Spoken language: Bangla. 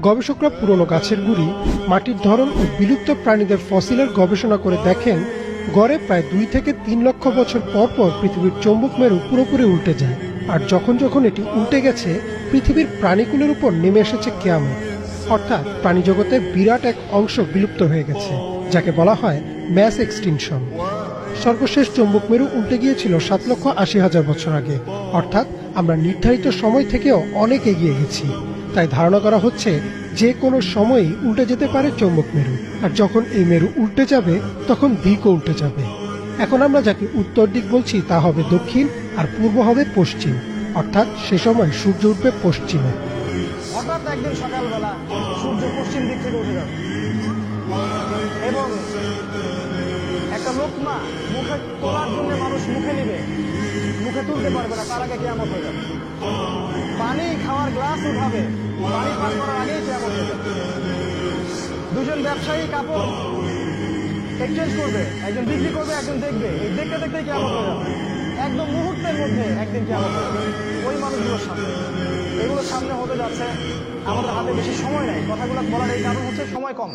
গবেষকরা পুরনো গাছের গুড়ি, মাটির ধরন ও বিলুপ্ত প্রাণীদের ফসিলের গবেষণা করে দেখেন গড়ে প্রায় 2 থেকে 3 লক্ষ বছর পর পর পৃথিবীর চৌম্বক মেরু পুরোপুরি উল্টে যায়। আর যখন যখন এটি উল্টে গেছে, পৃথিবীর প্রাণীকুলের উপর নেমে এসেছে কিয়ামত, অর্থাৎ প্রাণীজগতের বিরাট এক অংশ বিলুপ্ত হয়ে গেছে, যাকে বলা হয় ম্যাস এক্সটিনশন। সর্বশেষ চৌম্বক মেরু উল্টে গিয়েছিল 7,80,000 বছর আগে, অর্থাৎ আমরা নির্ধারিত সময় থেকেও অনেক এগিয়ে গেছি। তাই ধারণা করা হচ্ছে যে কোনো সময়ই উল্টে যেতে পারে চৌম্বক মেরু, আর যখন এই মেরু উল্টে যাবে তখন দিকও উল্টে যাবে। এখন আমরা যাকে উত্তর দিক বলছি তা হবে দক্ষিণ, আর পূর্ব হবে পশ্চিম, অর্থাৎ সে সময় সূর্য উঠবে পশ্চিমে। হঠাৎ একদিন সকালবেলা সূর্য পশ্চিম দিক থেকে উঠে যাবে এবং একটা লোকমা মুখে তোলার জন্য মানুষ মুখে নিবে, মুখে তুলতে পারবে না, তার আগে কিয়ামত হয়ে যাবে। পানি খাওয়ার গ্লাস উঠাবে, পানি পান করার আগেই কিয়ামত হয়ে যাবে। দুজন ব্যবসায়ী কাপড় এক্সচেঞ্জ করবে, একজন বিক্রি করবে, একজন দেখবে, এই দেখতে দেখতে কিয়ামত হয়ে যাবে। একদম মুহূর্তের মধ্যে একদিন কিয়ামত হয়ে যাবে ওই মানুষগুলোর সামনে। এগুলো সামনে হতে যাচ্ছে, আমাদের হাতে বেশি সময় নেই। কথাগুলো বলার এই কারণ হচ্ছে সময় কম।